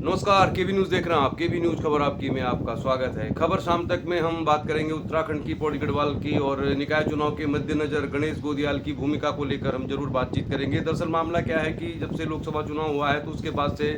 नमस्कार, केवी न्यूज़ देख रहे हैं आप। केवी न्यूज़ खबर आपकी में आपका स्वागत है। खबर शाम तक में हम बात करेंगे उत्तराखंड की, पौड़ी गढ़वाल की और निकाय चुनाव के मद्देनज़र गणेश गोदियाल की भूमिका को लेकर हम जरूर बातचीत करेंगे। दरअसल मामला क्या है कि जब से लोकसभा चुनाव हुआ है तो उसके बाद से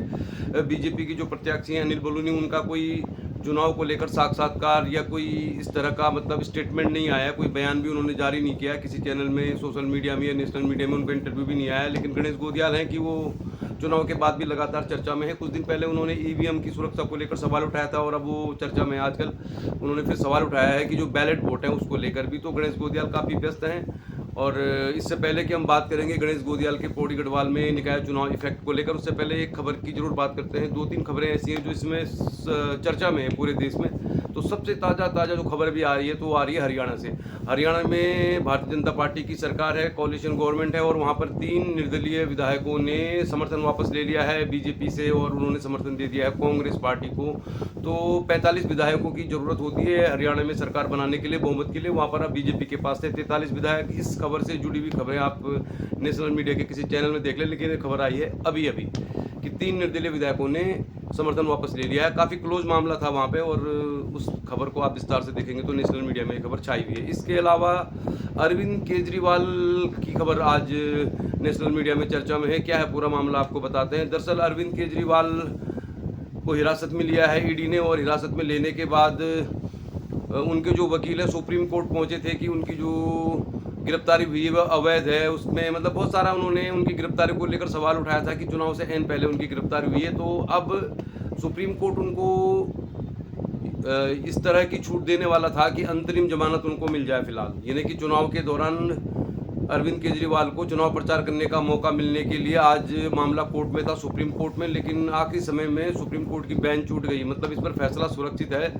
बीजेपी की जो प्रत्याशी हैं अनिल बलूनी, उनका कोई चुनाव को लेकर साक्षात्कार या कोई इस तरह का मतलब स्टेटमेंट नहीं आया, कोई बयान भी उन्होंने जारी नहीं किया किसी चैनल में, सोशल मीडिया में या नेशनल मीडिया में उनका इंटरव्यू भी नहीं आया। लेकिन गणेश गोदियाल हैं कि वो चुनाव के बाद भी लगातार चर्चा में है। कुछ दिन पहले उन्होंने ईवीएम की सुरक्षा को लेकर सवाल उठाया था और अब वो चर्चा में है। आजकल उन्होंने फिर सवाल उठाया है कि जो बैलेट वोट है उसको लेकर भी। तो गणेश गोदियाल काफ़ी व्यस्त हैं। और इससे पहले कि हम बात करेंगे गणेश गोदियाल के पौड़ी गढ़वाल में निकाय चुनाव इफेक्ट को लेकर, उससे पहले एक खबर की जरूर बात करते हैं। 2-3 खबरें ऐसी हैं जो इसमें चर्चा में है पूरे देश में। तो सबसे ताज़ा जो खबर भी आ रही है तो वो आ रही है हरियाणा से। हरियाणा में भारतीय जनता पार्टी की सरकार है, कोalition गवर्नमेंट है और वहाँ पर 3 निर्दलीय विधायकों ने समर्थन वापस ले लिया है बीजेपी से और उन्होंने समर्थन दे दिया है कांग्रेस पार्टी को। तो 45 विधायकों की ज़रूरत होती है हरियाणा में सरकार बनाने के लिए, बहुमत के लिए। वहाँ पर अब बीजेपी के पास थे 43 विधायक। इस खबर से जुड़ी हुई खबरें आप नेशनल मीडिया के किसी चैनल में देख लें, लेकिन ये खबर आई है अभी कि 3 निर्दलीय विधायकों ने समर्थन वापस ले लिया है। काफ़ी क्लोज मामला था वहाँ पे और उस खबर को आप विस्तार से देखेंगे तो नेशनल मीडिया में ये खबर छाई हुई है। इसके अलावा अरविंद केजरीवाल की खबर आज नेशनल मीडिया में चर्चा में है। क्या है पूरा मामला आपको बताते हैं। दरअसल अरविंद केजरीवाल को हिरासत में लिया है ईडी ने और हिरासत में लेने के बाद उनके जो वकील हैं सुप्रीम कोर्ट पहुंचे थे कि उनकी जो गिरफ्तारी हुई है वह अवैध है। उसमें मतलब बहुत सारा उन्होंने उनकी गिरफ्तारी को लेकर सवाल उठाया था कि चुनाव से एन पहले उनकी गिरफ्तारी हुई है। तो अब सुप्रीम कोर्ट उनको इस तरह की छूट देने वाला था कि अंतरिम जमानत उनको मिल जाए फिलहाल, यानी कि चुनाव के दौरान अरविंद केजरीवाल को चुनाव प्रचार करने का मौका मिलने के लिए आज मामला कोर्ट में था, सुप्रीम कोर्ट में। लेकिन आखिरी समय में सुप्रीम कोर्ट की बेंच छूट गई, मतलब इस पर फैसला सुरक्षित है।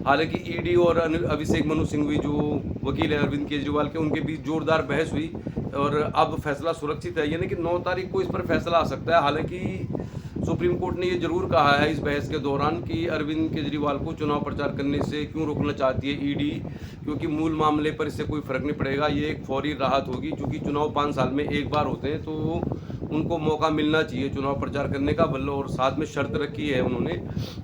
हालांकि ईडी और अभिषेक मनु सिंघवी जो वकील है अरविंद केजरीवाल के, उनके बीच जोरदार बहस हुई और अब फैसला सुरक्षित है, यानी कि 9 तारीख को इस पर फैसला आ सकता है। हालांकि सुप्रीम कोर्ट ने ये जरूर कहा है इस बहस के दौरान कि अरविंद केजरीवाल को चुनाव प्रचार करने से क्यों रोकना चाहती है ईडी, क्योंकि मूल मामले पर इससे कोई फर्क नहीं पड़ेगा। ये एक फौरी राहत होगी, क्योंकि चुनाव 5 साल में एक बार होते हैं तो उनको मौका मिलना चाहिए चुनाव प्रचार करने का। बल्कि और साथ में शर्त रखी है उन्होंने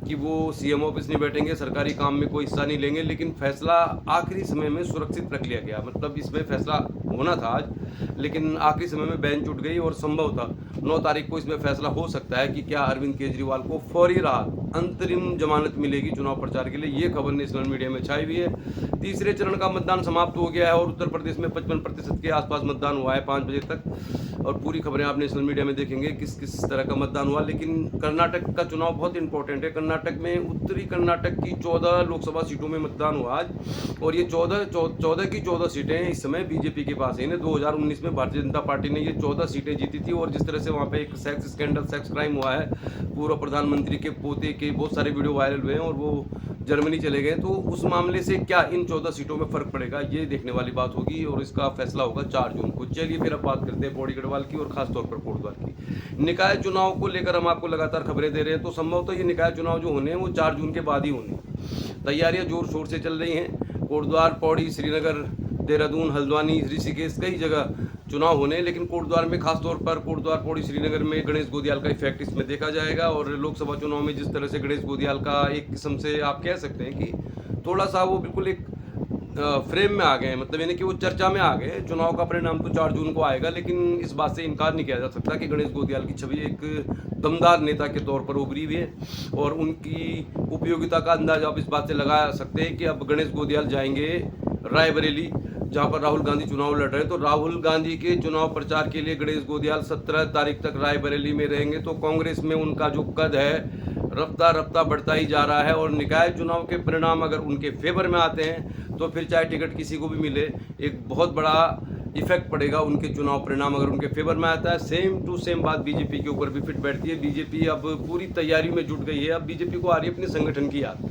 कि वो सीएम ऑफिस नहीं बैठेंगे, सरकारी काम में कोई हिस्सा नहीं लेंगे। लेकिन फैसला आखिरी समय में सुरक्षित रख लिया गया, मतलब इसमें फैसला होना था आज, लेकिन आखिरी समय में बेंच उठ गई और संभव था 9 तारीख को इसमें फैसला हो सकता है कि क्या अरविंद केजरीवाल को फौरी राहत, अंतरिम जमानत मिलेगी चुनाव प्रचार के लिए। ये खबर नेशनल मीडिया में छाई हुई है। तीसरे चरण का मतदान समाप्त हो गया है और उत्तर प्रदेश में 55% के आसपास मतदान हुआ है 5 बजे तक। और पूरी खबरें आप नेशनल मीडिया में देखेंगे किस किस तरह का मतदान हुआ। लेकिन कर्नाटक का चुनाव बहुत इंपॉर्टेंट है। कर्नाटक में उत्तरी कर्नाटक की 14 लोकसभा सीटों में मतदान हुआ आज और ये 14 की 14 सीटें इस समय बीजेपी के पास है। 2019 में भारतीय जनता पार्टी ने ये 14 सीटें जीती थी। और जिस तरह से वहाँ पे एक सेक्स स्कैंडल, सेक्स क्राइम हुआ है, पूर्व प्रधानमंत्री के पोते के बहुत सारे वीडियो वायरल हुए हैं और वो जर्मनी चले गए, तो उस मामले से क्या इन 14 सीटों में फर्क पड़ेगा, ये देखने वाली बात होगी और इसका फैसला होगा 4 जून को। चलिए फिर अब बात करते हैं पौड़ी गढ़वाल की और खासतौर पर कोटद्वार की। निकाय चुनाव को लेकर हम आपको लगातार खबरें दे रहे हैं, तो संभवतः ये निकाय चुनाव जो होने हैं वो 4 जून के बाद ही होने। तैयारियां जोर शोर से चल रही हैं। कोटद्वार, पौड़ी, श्रीनगर, देहरादून, हल्द्वानी, ऋषिकेश, कई जगह चुनाव होने, लेकिन कोटद्वार में खासतौर पर कोटद्वार, पौड़ी, श्रीनगर में गणेश गोदियाल का इफेक्ट इसमें देखा जाएगा। और लोकसभा चुनाव में जिस तरह से गणेश गोदियाल का एक किस्म से आप कह सकते हैं कि थोड़ा सा वो बिल्कुल एक फ्रेम में आ गए, मतलब यानी कि वो चर्चा में आ गए। चुनाव का परिणाम तो 4 जून को आएगा, लेकिन इस बात से इनकार नहीं किया जा सकता कि गणेश गोदियाल की छवि एक दमदार नेता के तौर पर उभरी हुई है और उनकी उपयोगिता का अंदाजा आप इस बात से लगा सकते हैं कि अब गणेश गोदियाल जाएंगे रायबरेली, जहां पर राहुल गांधी चुनाव लड़ रहे हैं। तो राहुल गांधी के चुनाव प्रचार के लिए गणेश गोदियाल 17 तारीख तक रायबरेली में रहेंगे। तो कांग्रेस में उनका जो कद है रफ्ता रफ्ता बढ़ता ही जा रहा है और निकाय चुनाव के परिणाम अगर उनके फेवर में आते हैं तो फिर चाहे टिकट किसी को भी मिले, एक बहुत बड़ा इफेक्ट पड़ेगा उनके चुनाव परिणाम अगर उनके फेवर में आता है। सेम टू सेम बात बीजेपी के ऊपर भी फिट बैठती है। बीजेपी अब पूरी तैयारी में जुट गई है। अब बीजेपी को आ रही है अपने संगठन की याद।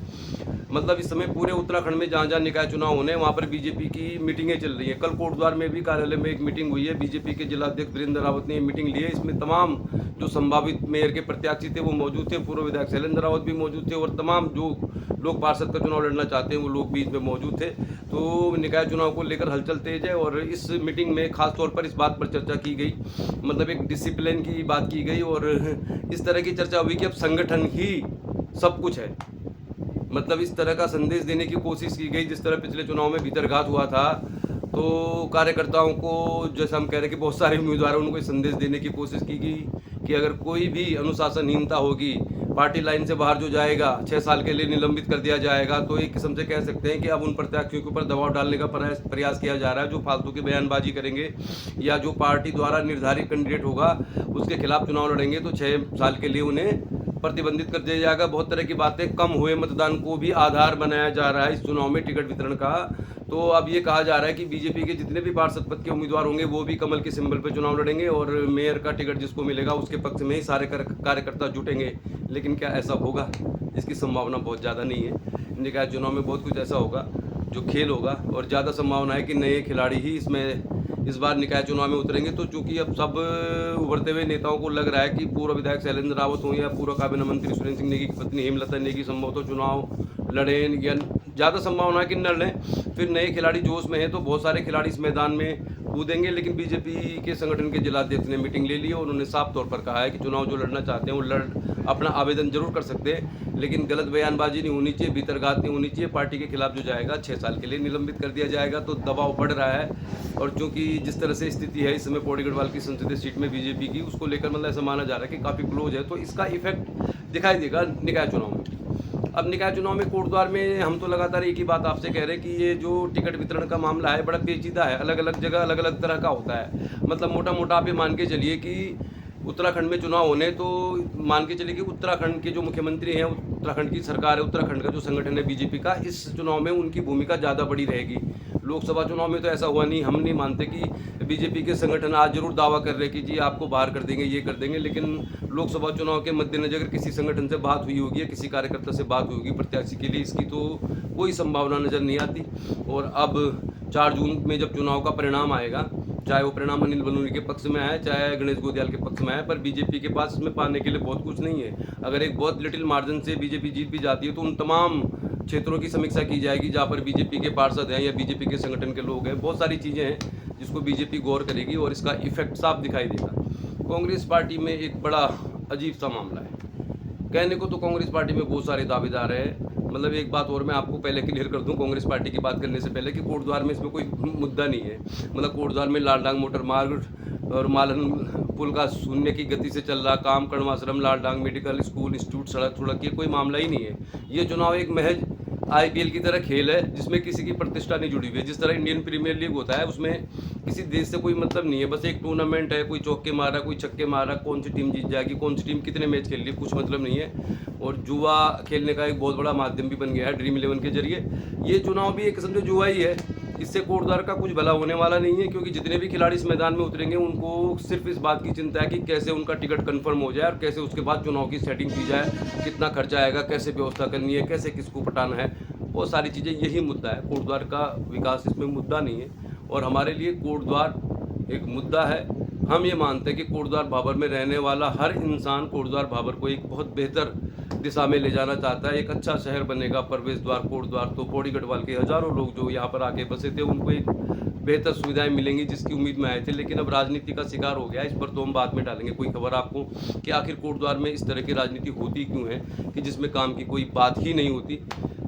मतलब इस समय पूरे उत्तराखंड में जहाँ जहाँ निकाय चुनाव होने हैं वहाँ पर बीजेपी की मीटिंगें चल रही हैं। कल कोटद्वार में भी कार्यालय में एक मीटिंग हुई है, बीजेपी के जिलाध्यक्ष वीरेंद्र रावत ने मीटिंग ली है। इसमें तमाम जो संभावित मेयर के प्रत्याशी थे वो मौजूद थे, पूर्व विधायक शैलेंद्र रावत भी मौजूद थे और तमाम जो लोग पार्षद का चुनाव लड़ना चाहते हैं वो लोग भी इसमें मौजूद थे। तो निकाय चुनाव को लेकर हलचल तेज है और इस मीटिंग में खास तौर पर इस बात पर चर्चा की गई, मतलब एक डिसिप्लिन की बात की गई और इस तरह की चर्चा हुई कि अब संगठन ही सब कुछ है। मतलब इस तरह का संदेश देने की कोशिश की गई जिस तरह पिछले चुनाव में भीतरघात हुआ था। तो कार्यकर्ताओं को, जैसे हम कह रहे हैं कि बहुत सारे उम्मीदवार हैं, उनको संदेश देने की कोशिश की गई कि अगर कोई भी अनुशासनहीनता होगी, पार्टी लाइन से बाहर जो जाएगा 6 साल के लिए निलंबित कर दिया जाएगा। तो एक किस्म से कह सकते हैं कि अब उन प्रत्याशियों के ऊपर दबाव डालने का प्रयास किया जा रहा है, जो फालतू की बयानबाजी करेंगे या जो पार्टी द्वारा निर्धारित कैंडिडेट होगा उसके खिलाफ चुनाव लड़ेंगे तो 6 साल के लिए उन्हें प्रतिबंधित कर दिया जाएगा। बहुत तरह की बातें, कम हुए मतदान को भी आधार बनाया जा रहा है इस चुनाव में टिकट वितरण का। तो अब ये कहा जा रहा है कि बीजेपी के जितने भी पार्षद पद के उम्मीदवार होंगे वो भी कमल के सिंबल पर चुनाव लड़ेंगे और मेयर का टिकट जिसको मिलेगा उसके पक्ष में ही सारे कार्यकर्ता जुटेंगे। लेकिन क्या ऐसा होगा? इसकी संभावना बहुत ज़्यादा नहीं है। निकाय चुनाव में बहुत कुछ ऐसा होगा जो खेल होगा और ज़्यादा संभावना है कि नए खिलाड़ी ही इसमें इस बार निकाय चुनाव में उतरेंगे। तो चूंकि अब सब उभरते हुए नेताओं को लग रहा है कि पूर्व विधायक शैलेंद्र रावत हो या पूर्व काबीना मंत्री सुरेंद्र सिंह नेगी की पत्नी हेमलता नेगी संभवतः चुनाव लड़ें या ज़्यादा संभावना है कि न लड़ें। फिर नए खिलाड़ी जोश में हैं तो बहुत सारे खिलाड़ी इस मैदान में कूदेंगे। लेकिन बीजेपी के संगठन के जिलाध्यक्ष ने मीटिंग ले ली और उन्होंने साफ तौर पर कहा है कि चुनाव जो लड़ना चाहते हैं वो अपना आवेदन जरूर कर सकते हैं, लेकिन गलत बयानबाजी नहीं होनी चाहिए, भीतरघात नहीं होनी चाहिए। पार्टी के खिलाफ जो जाएगा 6 साल के लिए निलंबित कर दिया जाएगा। तो दबाव बढ़ रहा है और चूंकि जिस तरह से स्थिति है इस समय पौड़ी गढ़वाल की संसदीय सीट में बीजेपी की, उसको लेकर मतलब ऐसा माना जा रहा है कि काफ़ी क्लोज है। तो इसका इफेक्ट दिखाई देगा निकाय चुनाव में। अब निकाय चुनाव में कोटद्वार में हम तो लगातार एक ही बात आपसे कह रहे हैं कि ये जो टिकट वितरण का मामला है बड़ा पेचीदा है, अलग अलग जगह अलग अलग तरह का होता है। मतलब मोटा मोटा आप ये मान के चलिए कि उत्तराखंड में चुनाव होने तो मान के चलिए कि उत्तराखंड के जो मुख्यमंत्री हैं, उत्तराखंड की सरकार है, उत्तराखंड का जो संगठन है बीजेपी का, इस चुनाव में उनकी भूमिका ज़्यादा बड़ी रहेगी। लोकसभा चुनाव में तो ऐसा हुआ नहीं। हम नहीं मानते कि बीजेपी के संगठन आज जरूर दावा कर रहे कि जी आपको बाहर कर देंगे, ये कर देंगे, लेकिन लोकसभा चुनाव के मद्देनजर अगर किसी संगठन से बात हुई होगी या किसी कार्यकर्ता से बात हुई होगी प्रत्याशी के लिए, इसकी तो कोई संभावना नज़र नहीं आती। और अब 4 जून में जब चुनाव का परिणाम आएगा, चाहे वो परिणाम अनिल बलूनी के पक्ष में आए चाहे गणेश गोदियाल के पक्ष में आए, पर बीजेपी के पास इसमें पाने के लिए बहुत कुछ नहीं है। अगर एक बहुत लिटिल मार्जिन से बीजेपी जीत भी जाती है तो उन तमाम क्षेत्रों की समीक्षा की जाएगी जहाँ पर बीजेपी के पार्षद हैं या बीजेपी के संगठन के लोग हैं। बहुत सारी चीज़ें हैं जिसको बीजेपी गौर करेगी और इसका इफेक्ट साफ दिखाई देगा। कांग्रेस पार्टी में एक बड़ा अजीब सा मामला है। कहने को तो कांग्रेस पार्टी में बहुत सारे दावेदार हैं। मतलब एक बात और मैं आपको पहले क्लियर कर दूं कांग्रेस पार्टी की बात करने से पहले कि कोटद्वार में इसमें कोई मुद्दा नहीं है। मतलब कोटद्वार में लालडांग मोटर मार्ग और मालन पुल का शून्य की गति से चल रहा काम, कड़वाश्रम, लालडांग मेडिकल स्कूल, इंस्टीट्यूट, सड़क ये कोई मामला ही नहीं है। ये चुनाव एक महज IPL की तरह खेल है जिसमें किसी की प्रतिष्ठा नहीं जुड़ी हुई है। जिस तरह इंडियन प्रीमियर लीग होता है उसमें किसी देश से कोई मतलब नहीं है, बस एक टूर्नामेंट है, कोई चौके मारा, कोई छक्के मारा, कौन सी टीम जीत जाएगी, कौन सी टीम कितने मैच खेल रही है, कुछ मतलब नहीं है। और जुआ खेलने का एक बहुत बड़ा माध्यम भी बन गया है ड्रीम 11 के जरिए। ये चुनाव भी एक किस्म से जुआ ही है। इससे कोटद्वार का कुछ भला होने वाला नहीं है, क्योंकि जितने भी खिलाड़ी इस मैदान में उतरेंगे उनको सिर्फ इस बात की चिंता है कि कैसे उनका टिकट कंफर्म हो जाए और कैसे उसके बाद चुनाव की सेटिंग की जाए, कितना खर्चा आएगा, कैसे व्यवस्था करनी है, कैसे किसको पटाना है, बहुत सारी चीज़ें, यही मुद्दा है। कोटद्वार का विकास इसमें मुद्दा नहीं है और हमारे लिए कोटद्वार एक मुद्दा है। हम ये मानते हैं कि कोटद्वार भाबर में रहने वाला हर इंसान कोटद्वार भाबर को एक बहुत बेहतर दिशा में ले जाना चाहता है। एक अच्छा शहर बनेगा, प्रवेश द्वार कोटद्वार। तो पौड़ी गढ़वाल के हज़ारों लोग जो यहाँ पर आके बसे थे उनको एक बेहतर सुविधाएं मिलेंगी जिसकी उम्मीद में आए थे, लेकिन अब राजनीति का शिकार हो गया। इस पर तो हम बाद में डालेंगे कोई खबर आपको कि आखिर कोटद्वार में इस तरह की राजनीति होती क्यों है कि जिसमें काम की कोई बात ही नहीं होती।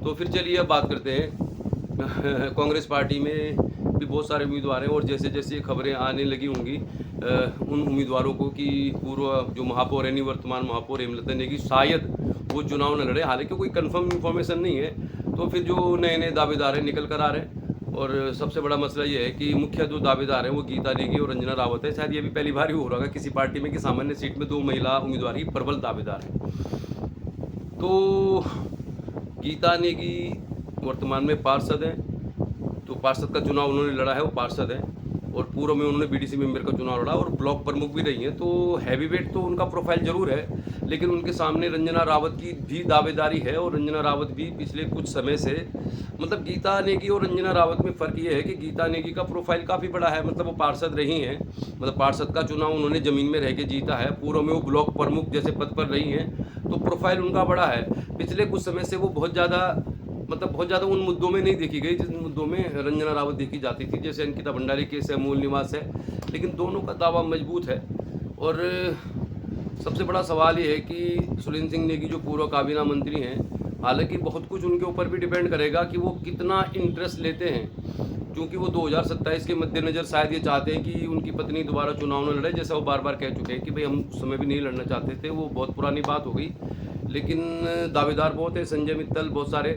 तो फिर चलिए अब बात करते हैं कांग्रेस पार्टी में भी बहुत सारे उम्मीदवार हैं और जैसे जैसे खबरें आने लगी होंगी उन उम्मीदवारों को कि पूर्व जो महापौर है, निवर्तमान महापौर हेमलता नेगी शायद वो चुनाव न लड़े, हालांकि कोई कंफर्म इन्फॉर्मेशन नहीं है। तो फिर जो नए नए दावेदार हैं निकल कर आ रहे हैं और सबसे बड़ा मसला ये है कि मुख्य जो दावेदार हैं वो गीता नेगी और रंजना रावत है। शायद ये भी पहली बार ही हो रहा है किसी पार्टी में कि सामान्य सीट में 2 महिला उम्मीदवार ही प्रबल दावेदार हैं। तो गीता नेगी वर्तमान में पार्षद हैं, तो पार्षद का चुनाव उन्होंने लड़ा है, वो पार्षद हैं। और पूर्व में उन्होंने बीडीसी मेंबर का चुनाव लड़ा और ब्लॉक प्रमुख भी रही हैं। तो हैवी वेट तो उनका प्रोफाइल जरूर है, लेकिन उनके सामने रंजना रावत की भी दावेदारी है। और रंजना रावत भी पिछले कुछ समय से, मतलब गीता नेगी और रंजना रावत में फ़र्क ये है कि गीता नेगी का प्रोफाइल काफ़ी बड़ा है, मतलब वो पार्षद रही हैं, मतलब पार्षद का चुनाव उन्होंने ज़मीन में रह के जीता है। पूर्व में वो ब्लॉक प्रमुख जैसे पद पर रही हैं, तो प्रोफाइल उनका बड़ा है। पिछले कुछ समय से वो बहुत ज़्यादा उन मुद्दों में नहीं देखी गई जिस मुद्दों में रंजना रावत देखी जाती थी, जैसे अंकिता भंडारी केस है, मूल निवास है। लेकिन दोनों का दावा मजबूत है। और सबसे बड़ा सवाल ये है कि सुरेंद्र सिंह नेगी जो पूर्व काबीना मंत्री हैं, हालांकि बहुत कुछ उनके ऊपर भी डिपेंड करेगा कि वो कितना इंटरेस्ट लेते हैं, क्योंकि वो 2027 के मद्देनज़र शायद ये चाहते हैं कि उनकी पत्नी दोबारा चुनाव न लड़े, जैसा वो बार बार कह चुके हैं कि भाई हम उस समय भी नहीं लड़ना चाहते थे, वो बहुत पुरानी बात हो गई। लेकिन दावेदार बहुत है, संजय मित्तल, बहुत सारे।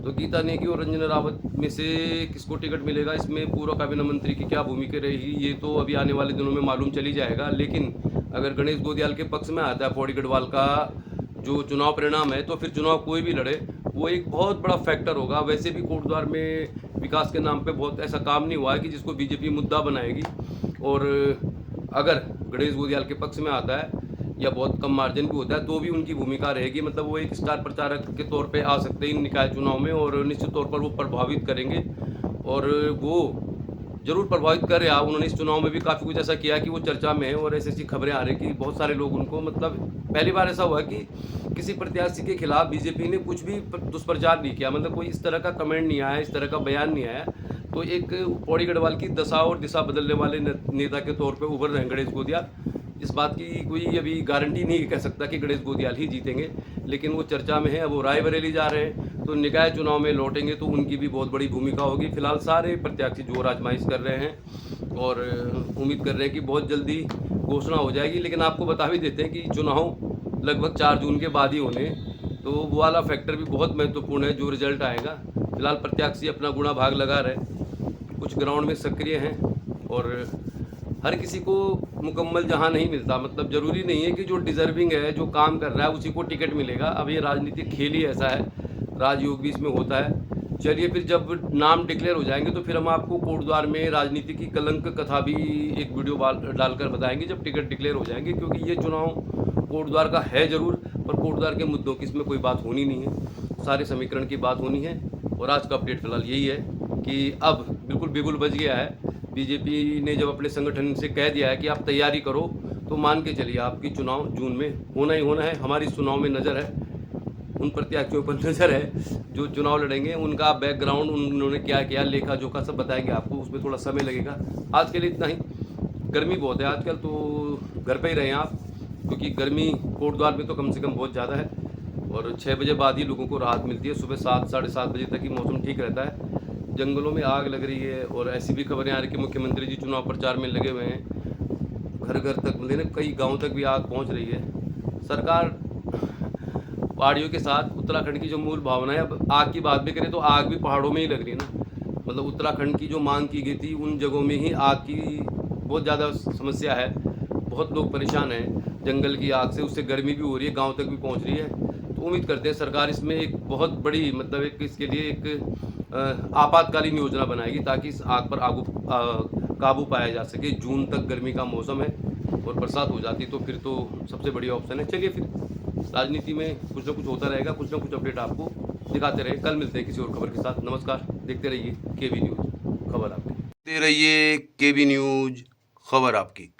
तो गीता नेगी और रंजना रावत में से किसको टिकट मिलेगा, इसमें पूर्व काबीना मंत्री की क्या भूमिका रहेगी, ये तो अभी आने वाले दिनों में मालूम चली जाएगा। लेकिन अगर गणेश गोदियाल के पक्ष में आता है पौड़ी गढ़वाल का जो चुनाव परिणाम है, तो फिर चुनाव कोई भी लड़े वो एक बहुत बड़ा फैक्टर होगा। वैसे भी कोटद्वार में विकास के नाम पे बहुत ऐसा काम नहीं हुआ है कि जिसको बीजेपी मुद्दा बनाएगी। और अगर गणेश गोदियाल के पक्ष में आता है या बहुत कम मार्जिन भी होता है, तो भी उनकी भूमिका रहेगी। मतलब वो एक स्टार प्रचारक के तौर पे आ सकते हैं इन निकाय चुनाव में, और निश्चित तौर पर वो प्रभावित करेंगे। और वो जरूर प्रभावित कर रहा। उन्होंने इस चुनाव में भी काफ़ी कुछ ऐसा किया कि वो चर्चा में है, और ऐसी खबरें आ रही कि बहुत सारे लोग उनको, मतलब पहली बार ऐसा हुआ कि किसी प्रत्याशी के खिलाफ बीजेपी ने कुछ भी दुष्प्रचार नहीं किया, मतलब कोई इस तरह का कमेंट नहीं आया, इस तरह का बयान नहीं आया। तो एक पौड़ी गढ़वाल की दशा और दिशा बदलने वाले नेता के तौर पर उभर रहे हैं गणेश गोदियाल। इस बात की कोई अभी गारंटी नहीं कह सकता कि गणेश गोदियाल ही जीतेंगे, लेकिन वो चर्चा में है। अब वो रायबरेली जा रहे हैं, तो निकाय चुनाव में लौटेंगे तो उनकी भी बहुत बड़ी भूमिका होगी। फिलहाल सारे प्रत्याशी जोर आजमाइश कर रहे हैं और उम्मीद कर रहे हैं कि बहुत जल्दी घोषणा हो जाएगी। लेकिन आपको बता भी देते हैं कि चुनाव लगभग 4 जून के बाद ही होने, तो वो वाला फैक्टर भी बहुत महत्वपूर्ण है जो रिजल्ट आएगा। फिलहाल प्रत्याशी अपना गुणा भाग लगा रहे, कुछ ग्राउंड में सक्रिय हैं, और हर किसी को मुकम्मल जहां नहीं मिलता, मतलब ज़रूरी नहीं है कि जो डिज़र्विंग है, जो काम कर रहा है, उसी को टिकट मिलेगा। अब ये राजनीतिक खेल ही ऐसा है, राजयोग भी इसमें होता है। चलिए फिर जब नाम डिक्लेयर हो जाएंगे तो फिर हम आपको कोटद्वार में राजनीति की कलंक कथा भी एक वीडियो डालकर बताएंगे जब टिकट डिक्लेयर हो जाएंगे, क्योंकि ये चुनाव कोटद्वार का है ज़रूर, पर कोटद्वार के मुद्दों की इसमें कोई बात होनी नहीं है, सारे समीकरण की बात होनी है। और आज का अपडेट फिलहाल यही है कि अब बिल्कुल बिगुल बज गया है। बीजेपी ने जब अपने संगठन से कह दिया है कि आप तैयारी करो, तो मान के चलिए आपकी चुनाव जून में होना ही होना है। हमारी चुनाव में नज़र है, उन प्रत्याशियों पर नज़र है जो चुनाव लड़ेंगे, उनका बैकग्राउंड, उन्होंने क्या किया, लेखा जोखा सब बताएंगे आपको। उसमें थोड़ा समय लगेगा। आज के लिए इतना ही। गर्मी बहुत है आजकल, तो घर पे ही रहें आप, क्योंकि गर्मी कोटद्वार में तो कम से कम बहुत ज़्यादा है। और 6 बजे बाद ही लोगों को राहत मिलती है, सुबह 7 साढ़े 7 बजे तक ही मौसम ठीक रहता है। जंगलों में आग लग रही है, और ऐसी भी खबरें आ रही कि मुख्यमंत्री जी चुनाव प्रचार में लगे हुए हैं। घर घर तक, मतलब कई गाँव तक भी आग पहुंच रही है। सरकार पहाड़ियों के साथ उत्तराखंड की जो मूल भावना है, अब आग की बात भी करें तो आग भी पहाड़ों में ही लग रही है ना। मतलब उत्तराखंड की जो मांग की गई थी, उन जगहों में ही आग की बहुत ज़्यादा समस्या है, बहुत लोग परेशान हैं जंगल की आग से, उससे गर्मी भी हो रही है, गाँव तक भी पहुँच रही है। तो उम्मीद करते हैं सरकार इसमें एक बहुत बड़ी, मतलब एक इसके लिए एक आपातकालीन योजना बनाएगी, ताकि इस आग पर काबू पाया जा सके। जून तक गर्मी का मौसम है, और बरसात हो जाती तो फिर तो सबसे बढ़िया ऑप्शन है। चलिए फिर राजनीति में कुछ ना कुछ होता रहेगा, कुछ ना कुछ अपडेट आपको दिखाते रहे। कल मिलते हैं किसी और खबर के साथ। नमस्कार, देखते रहिए केबी न्यूज़, खबर आपकी। देखते रहिए केबी न्यूज़, खबर आपकी।